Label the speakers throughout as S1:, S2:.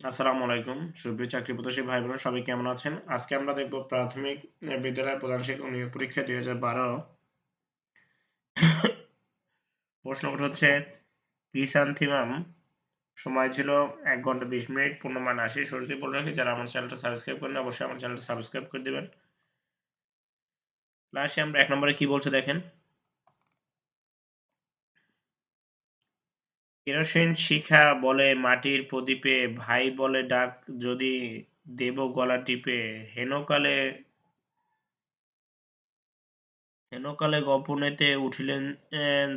S1: আসসালামু আলাইকুম সুপ্রিয় চাকরি প্রত্যাশী ভাই বোন সবাই কেমন আছেন? আজকে আমরা দেখব প্রাথমিক বিদ্যালয়ের প্রধান শিক্ষক নিয়োগ পরীক্ষা 2012 প্রশ্নপত্র হচ্ছে ক্রিসান্থিমাম। সময় ছিল 1 ঘন্টা 20 মিনিট, পূর্ণমান 80। শুরুতেই বলে রাখি, যারা আমার চ্যানেলটা সাবস্ক্রাইব করেন অবশ্যই আমার চ্যানেলটা সাবস্ক্রাইব করে দিবেন। লাস্টে আমরা 1 নম্বরে কি বলছে দেখেন। কেরোসিন শিখা বলে মাটির প্রদীপে, ভাই বলে ডাক যদি দেব গলা টিপে, হেনকালে গোপনেতে উঠিলেন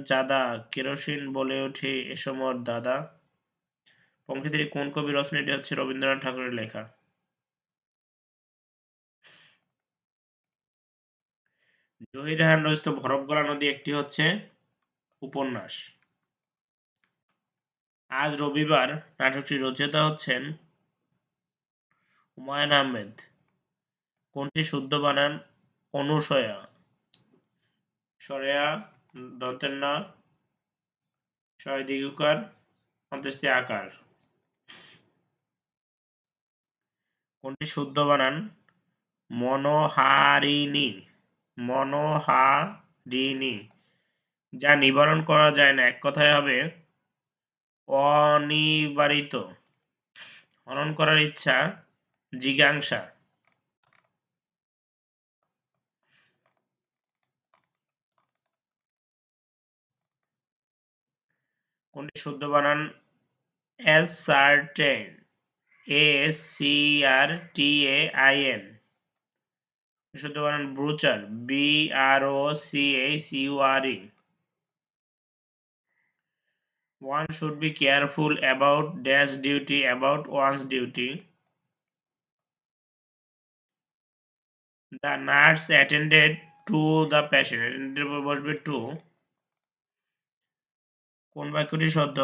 S1: চাঁদা, কেরোসিন বলে ওঠে এসো মোর দাদা। পংক্তিটি কোন কবির রচনা? এটি হচ্ছে রবীন্দ্রনাথ ঠাকুরের লেখা। জহির রায়হান রচিত বরফ গলা নদী একটি হচ্ছে উপন্যাস। আজ রবিবার নাটকটির রচয়িতা হচ্ছেন হুমায়ুন আহমেদ। কোনটি শুদ্ধ বানান? অনুসয়া, সরেয়া, দন্তের না, শয় দীর্ঘকার, অন্ত্যেষ্টি আকার। কোনটি শুদ্ধ বানান? মনোহারিণী, মনোহারিণী। যা নিবারণ করা যায় না, এক কথায় হবে অনিবারিত। হনন করার ইচ্ছা, জিজ্ঞাসা। কোনটি শুদ্ধ বানান? ascertain, ACRTAIN। শুদ্ধ বানান ব্রুচার, BROCHURE। One should be careful about dash duty, about one's duty. The nurse attended to the patient, attended এর উপর বসবে to। কোন বাক্যটি সত্য?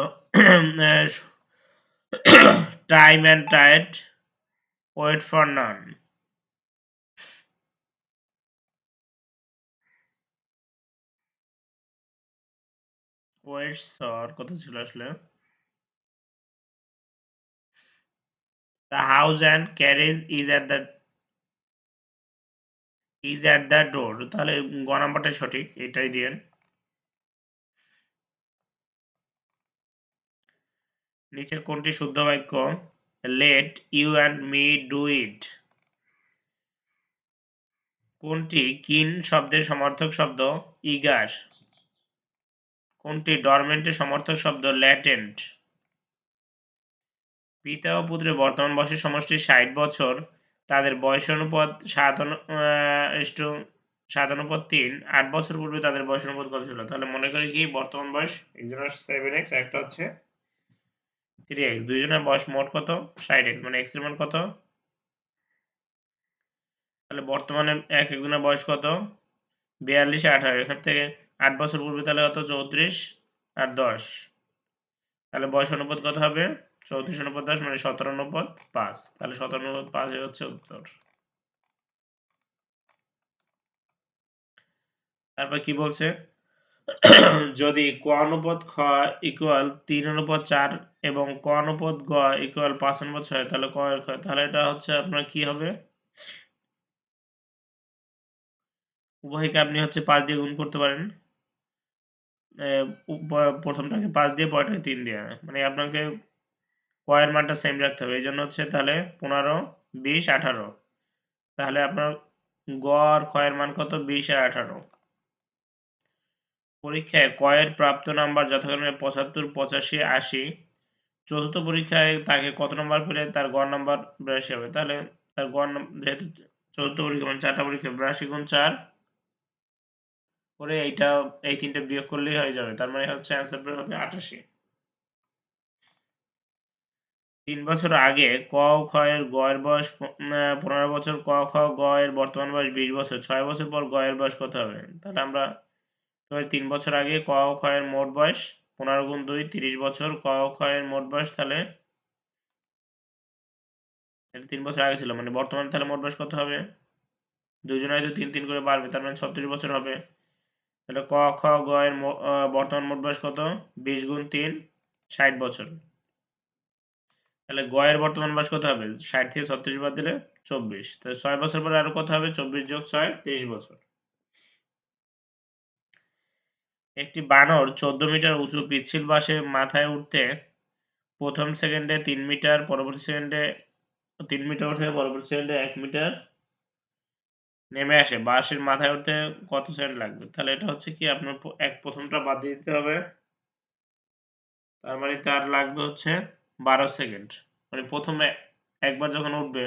S1: Time and tide wait for none। waits হওয়ার কথা ছিল আসলে। The house and carriage is at the door। তাহলে গ নাম্বারটাই সঠিক, এটাই দিয়েন। নিচের কোনটি শুদ্ধ বাক্য? let you and me do it। কোনটি কিন শব্দের সমার্থক শব্দ? eager। কোনটি ডরমেন্টের সমার্থক শব্দ? latent। পিতা ও পুত্রের বর্তমান বয়সের সমষ্টি 60 বছর, তাদের বয়সের অনুপাত 7:3। 8 বছর পূর্বে তাদের বয়সের অনুপাত কত ছিল? তাহলে মনে করি কি, বর্তমান বয়স একজনের 7x, একটা হচ্ছে 3x, দুইজনের বয়স মোট কত? 60x, মানে x এর মান কত? তাহলে বর্তমানে একজনের বয়স কত? 42 18, এখান থেকে 8 বছর পূর্বে তাহলে কত? 34 আর 10, তাহলে বয়স অনুপাত কত হবে? 34 অনুপাত 10 মানে 17 অনুপাত 5। তাহলে 17 অনুপাত 5 হচ্ছে উত্তর। তারপর কি বলছে? যদি ক অনুপাত খ ইকুয়াল 3:4 এবং ক অনুপাত গ ইকুয়াল 5:6 তাহলে ক এর ক্ষয়, তাহলে এটা হচ্ছে আপনার কি হবে? উভয়কে আপনি হচ্ছে 5 দিয়ে গুণ করতে পারেন। প্রথমটাকে 5 দিয়ে, পরেরটাকে 3 দিয়ে, মানে আপনাকে ক এর মানটা সেম রাখতে হবে। এই জন্য হচ্ছে তাহলে 15 20 18, তাহলে আপনার গ আর খ এর মান কত? 20 আর 18। পরীক্ষায় ক এর প্রাপ্ত নাম্বার যথাক্রমে 75 85 80। চতুর্থ পরীক্ষায় তাকে কত নাম্বার পেলে তার গড় নাম্বার 82 হবে? তাহলে তার গড় যেহেতু চতুর্থ পরীক্ষা মানে 4টা পরীক্ষা, 82 গুণ 4 করে এই তিনটা বিয়োগ করলেই হয়ে যাবে, তার মানে হচ্ছে অ্যান্সার হবে 88। 3 বছর আগে ক ও খ এর গ এর বয়স 15 বছর, ক খ গ এর বর্তমান বয়স 20 বছর, 6 বছর পর গ এর বয়স কত হবে? তাহলে আমরা 3 বছর আগে ক ও খ এর মোট বয়স 15 গুণ 2 30 বছর, ক ও খ এর মোট বয়স, তাহলে এটা 3 বছর আগে ছিল, মানে বর্তমানে তাহলে মোট বয়স কত হবে? দুইজনে হয়তো 3 3 করে বাড়বে, তার মানে 36 বছর হবে। তাহলে ক খ গ এর বর্তমান মোট বয়স কত? 20 গুণ 3 60 বছর। তাহলে গ এর বর্তমান বয়স কত হবে? 60 থেকে 36 বাদ দিলে 24। তাহলে 6 বছর পরে আরো কত হবে? 24 যোগ 6 23 বছর। একটি বানর 14 মিটার উঁচু পিচ্ছিল বাঁশে মাথায় উঠতে প্রথম সেকেন্ডে 3 মিটার, পরবর্তী সেকেন্ডে 3 মিটার উঠে পরবর্তী সেকেন্ডে 1 মিটার নেমে আসে। বাঁশের মাথায় উঠতে কত সেকেন্ড লাগবে? তাহলে এটা হচ্ছে কি আপনার প্রথমটা বাদ দিয়ে দিতে হবে। তার মানে তার লাগবে হচ্ছে 12 সেকেন্ড। মানে প্রথমে একবার যখন উঠবে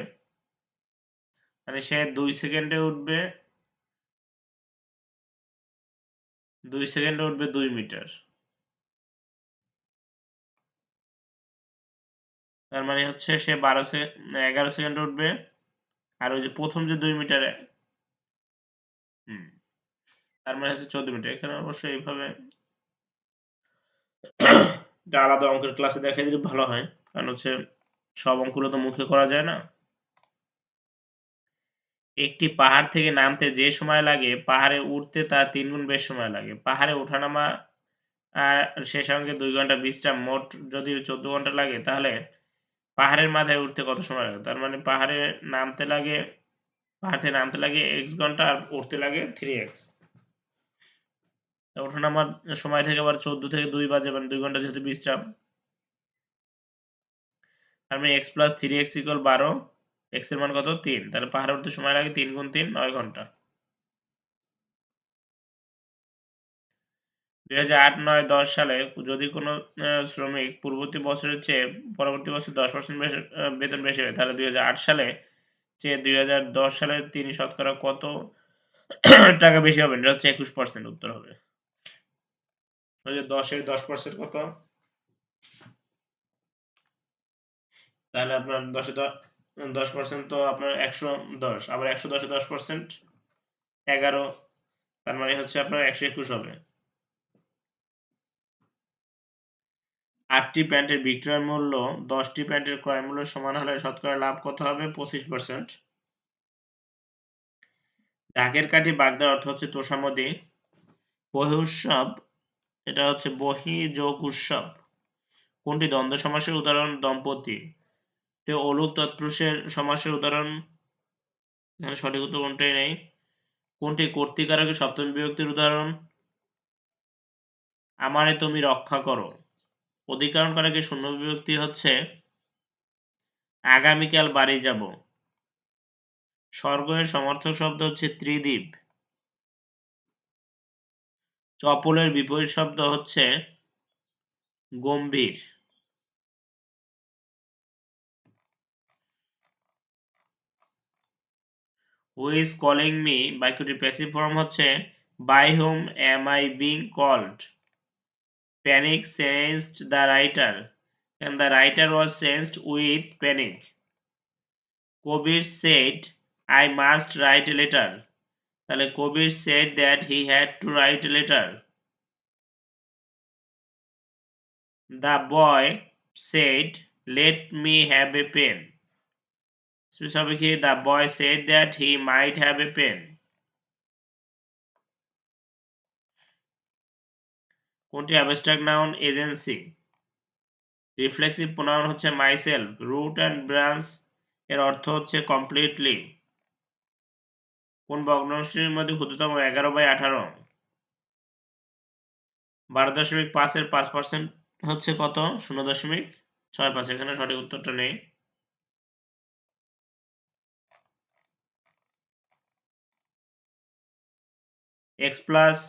S1: মানে সে 2 সেকেন্ডে উঠবে 2 সেকেন্ডে উঠবে 2 মিটার। তার মানে হচ্ছে সে 11 সেকেন্ডে উঠবে। আর ওই যে প্রথম যে 2 মিটার হুম তার মানে হচ্ছে 14 মিটার। এখানে অবশ্যই এইভাবে এটা আলাদা অঙ্কের ক্লাসে দেখাই দিলে ভালো হয়। কারণ হচ্ছে সব অঙ্কগুলো তো মুখে করা যায় না। একটি পাহাড় থেকে নামতে যে সময় লাগে পাহাড়ে উঠতে তার 3 গুণ বেশি সময় লাগে। পাহাড়ে ওঠানামা সে সঙ্গে 2 ঘন্টা বিশ্রাম মোট যদি 14 ঘন্টা লাগে তাহলে পাহাড়ের মাথায় উঠতে কত সময় লাগে? তার মানে পাহাড় থেকে নামতে লাগে x ঘন্টা আর উঠতে লাগে 3x। ওঠানামার সময় থেকে আবার 14 থেকে 2 বাজে মানে 2 ঘন্টা যেহেতু বিশ্রাম। তার মানে x + 3x = 12। x এর মান কত? 3। তাহলে পাহাড়ে উঠতে সময় লাগে 3 গুণ 3 9 ঘন্টা। 2008-9-10 সালে যদি কোনো শ্রমিক পূর্ববর্তী বছরের চেয়ে পরবর্তী বছর 10% বেশি বেতন বেশি হয় তাহলে 2008 সালে চেয়ে 2010 সালে তিনি শতকরা কত টাকা বেশি হবেন? এটা হচ্ছে 21% উত্তর হবে। ওই যে 10 এর 10% কত? তাহলে আপনার 10% তো আপনার 110 আবার 110 এ 10% 11 তার মানে হচ্ছে আপনার 121 হবে। 8টি প্যান্টের বিক্রয় মূল্য 10টি প্যান্টের ক্রয় মূল্যের সমান হলে শতকরা লাভ কত হবে? 25%। ঢাকের কাঠি বাগদার অর্থ হচ্ছে তোষামোদী। বহি উৎসব এটা হচ্ছে বহি যোগ উৎসব। কোনটি দ্বন্দ্ব সমাসের উদাহরণ? দম্পতি। অলুক তৎপুরুষের সমাসের উদাহরণ? এখানে সঠিক উত্তর কোনটাই নেই। কোনটি কর্তৃকারকের সপ্তমী বিভক্তির উদাহরণ? আমারে তুমি রক্ষা করো। অধিকরণ কারকের শূন্য বিভক্তি হচ্ছে আগামীকাল বাড়ি যাব। স্বর্গ এর সমার্থক শব্দ হচ্ছে ত্রিদীপ। চপলের বিপরীত শব্দ হচ্ছে গম্ভীর। হু ইজ কলিং মি বাক্যটির প্যাসিভ ফর্ম হচ্ছে by whom am I being called. Panic sensed the writer and the writer was sensed with panic. Kobir said I must write a letter. তাহলে Kobir said that he had to write a letter. The boy said let me have a pen. Speech হবে কি the boy said that he might have a pen. কোনটি abstract noun? Agency. Reflexive pronoun হচ্ছে myself. Root and branch এর অর্থ হচ্ছে completely. কোন ভগ্নাংশটির মধ্যে ক্ষুদ্রতম 11/18? 12.5 এর 5% হচ্ছে কত? 0.65। এখানে সঠিক উত্তরটা নেই। x plus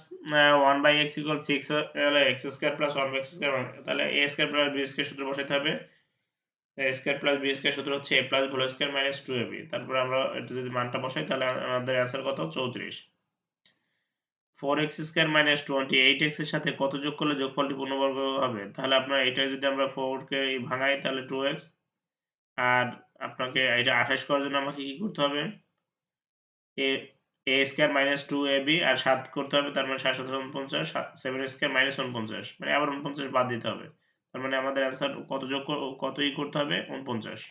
S1: 1/x = 6 হলে x square plus 1/x square তাহলে a square plus b square সূত্র বসাইতে হবে। a square plus b square সূত্র হচ্ছে a plus whole square minus 2ab। তারপর আমরা এটা যদি মানটা বসাই তাহলে আমাদের অ্যানসার কত? 34। 4x স্কয়ার মাইনাস 28x এর সাথে কত যোগ করলে যোগফলটি পূর্ণবর্গ হবে? তাহলে আপনার এটা যদি আমরা 4 কে ভাঙাই তাহলে 2x আর আপনাকে এটা 28 করার জন্য আমাকে কি করতে হবে? a স্কয়ার মাইনাস 2ab আর 7 করতে হবে তার মানে 7 7 49 7 স্কয়ার মাইনাস 49 মানে আবার 49 বাদ দিতে হবে। তার মানে আমাদের অ্যানসার কতই করতে হবে? 49।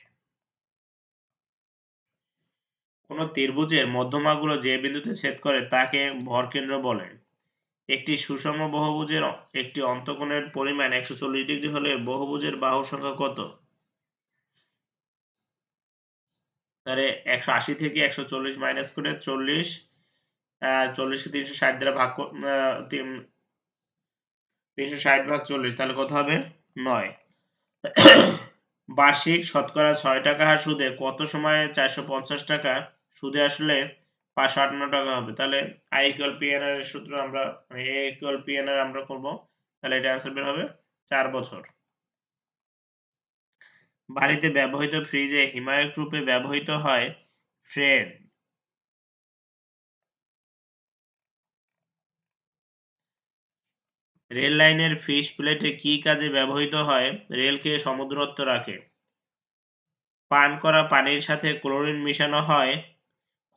S1: কোন ত্রিভুজের মধ্যমাগুলো যে বিন্দুতে ছেদ করে তাকে ভরকেন্দ্র বলে। একটি সুষম বহুভুজের একটি অন্তঃকোণের পরিমাণ 140 ডিগ্রি হলে বহুভুজের বাহুর সংখ্যা কত? তাহলে 180 থেকে 140 মাইনাস করে 40, 40 কে 360 দ্বারা ভাগ 360 ভাগ 40 তাহলে কত হবে 9। বার্ষিক শতকরা 6 টাকা হার সুদে কত সময়ে 450 টাকা সুদে আসলে 558 টাকা হবে। তাহলে I = PNR এর সূত্র আমরা A = PNR আমরা করব। তাহলে এটা आंसर বের হবে 4 বছর। বাড়িতে ব্যবহৃত ফ্রিজে হিমায়ক রূপে ব্যবহৃত হয় ফ্রেম। রেল লাইনের ফিশ প্লেটে কি কাজে ব্যবহৃত হয়? রেলকে সমুদ্রত্ব রাখে। পান করা পানির সাথে ক্লোরিন মিশানো হয়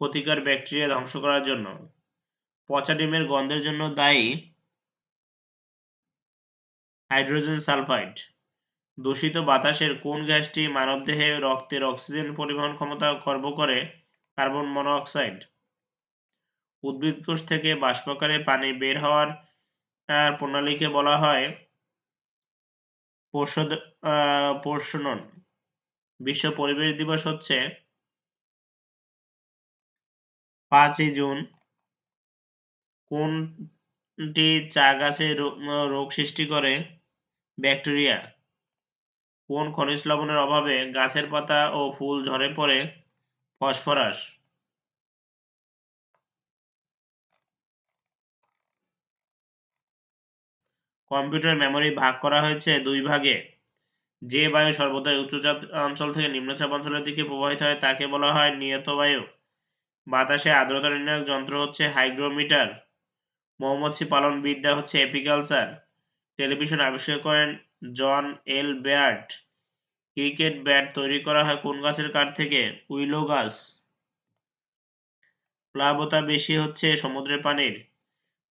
S1: ক্ষতিকর ব্যাকটেরিয়া ধ্বংস করার জন্য। পচা ডিমের গন্ধের জন্য দায়ী হাইড্রোজেন সালফাইড। দূষিত বাতাসের কোন গ্যাসটি মানবদেহে রক্তের অক্সিজেন পরিবহন ক্ষমতা খর্ব করে? Carbon monoxide. উদ্ভিদ কোষ থেকে বাষ্পাকারে পানি বের হওয়ার প্রণালীকে বলা হয় প্রশোদন। বিশ্ব পরিবেশ দিবস হচ্ছে 5ই জুন। কোনটি চা গাছে রোগ সৃষ্টি করে? ব্যাকটেরিয়া। কোন খনিজ লবণের অভাবে গাছের পাতা ও ফুল ঝরে পড়ে? ফসফরাস। কম্পিউটার মেমরি ভাগ করা হয়েছে 2 ভাগে। যে বায়ু সর্বদাই উচ্চচাপ অঞ্চল থেকে নিম্নচাপ অঞ্চলের দিকে প্রবাহিত হয় তাকে বলা হয় নিয়ত বায়ু। বাতাসে আর্দ্রতা নির্ণায়ক যন্ত্র হচ্ছে হাইগ্রোমিটার। মৌমাছি পালন বিদ্যা হচ্ছে এপিকালচার। টেলিভিশন আবিষ্কার করেন জন এল বেয়ার্ড। ক্রিকেট ব্যাট তৈরি করা হয় কোন গাছের কাঠ থেকে? উইলো গাছ। প্লাবতা বেশি হচ্ছে সমুদ্রের পানির।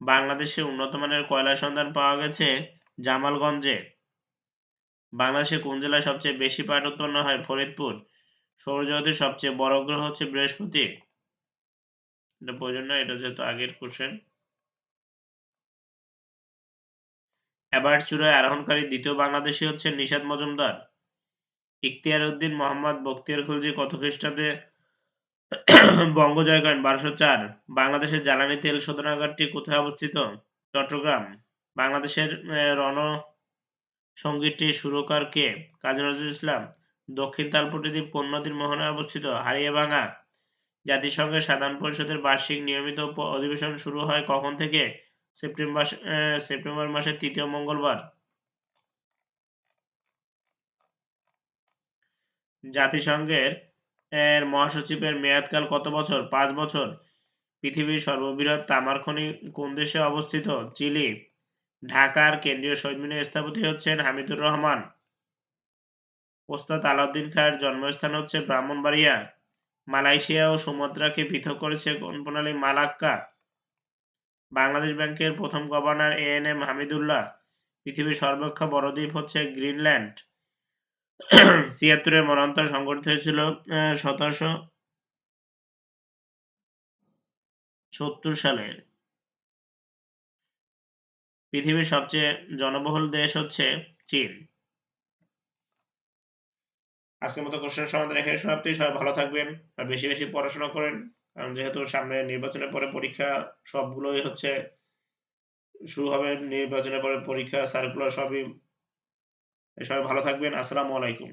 S1: বাংলাদেশে উন্নত মানের কয়লার সন্ধান পাওয়া গেছে জামালগঞ্জে। বাংলাদেশে কোন জেলায় সবচেয়ে বেশি পাট উৎপন্ন হয়? ফরিদপুর। সৌরজগতের সবচেয়ে বড় গ্রহ হচ্ছে বৃহস্পতি। এটা প্রয়োজন না, এটা যেহেতু আগের কোশ্চেন। এভারেস্ট চূড়ায় আরোহণকারী দ্বিতীয় বাংলাদেশী হচ্ছেন নিশাত মজুমদার। ইখতিয়ার উদ্দিন মোহাম্মদ বখতিয়ার খলজি কত খ্রিস্টাব্দে বঙ্গ জয় করেন? 1204। বাংলাদেশের জ্বালানি তেল শোধনাগারটি কোথায় অবস্থিত? চট্টগ্রাম। বাংলাদেশের সঙ্গীতটির সুরকার কে? কাজী নজরুল ইসলাম। দক্ষিণ তালপট্টি দ্বীপ কোন নদীর মোহনায় অবস্থিত? হারিয়াভাঙা। জাতিসংঘের সাধারণ পরিষদের বার্ষিক নিয়মিত অধিবেশন শুরু হয় কখন থেকে? সেপ্টেম্বর মাসের 3য় মঙ্গলবার। জাতিসংঘের মহাসচিবের মেয়াদকাল কত বছর? 5 বছর। পৃথিবীর সর্ববৃহৎ তামার খনি কোন দেশে অবস্থিত? চিলি। ঢাকার কেন্দ্রীয় শহীদ মিনারের স্থপতি হচ্ছেন হামিদুর রহমান। ওস্তাদ আলাউদ্দিন খাঁর জন্মস্থান হচ্ছে ব্রাহ্মণবাড়িয়া। মালয়েশিয়া ও সুমাত্রাকে পৃথক করেছে কোন প্রণালী? মালাক্কা। বাংলাদেশ ব্যাংকের প্রথম গভর্নর এএনএম হামিদুল্লাহ। পৃথিবীর সর্বাপেক্ষা বড় দ্বীপ হচ্ছে গ্রিনল্যান্ড। 76-এর মন্বন্তর সংঘটিত হয়েছিল 1770 সালে। পৃথিবীর সবচেয়ে জনবহুল দেশ হচ্ছে চীন। আজকের মতো কোশ্চেন সমাধান এখানে সমাপ্তি। সবাই ভালো থাকবেন আর বেশি বেশি পড়াশোনা করেন, কারণ যেহেতু সামনে নির্বাচনের পরে পরীক্ষা সবগুলোই হচ্ছে শুরু হবে। নির্বাচনের পরে পরীক্ষা সার্কুলার সবই। সবাই ভালো থাকবেন। আসসালামু আলাইকুম।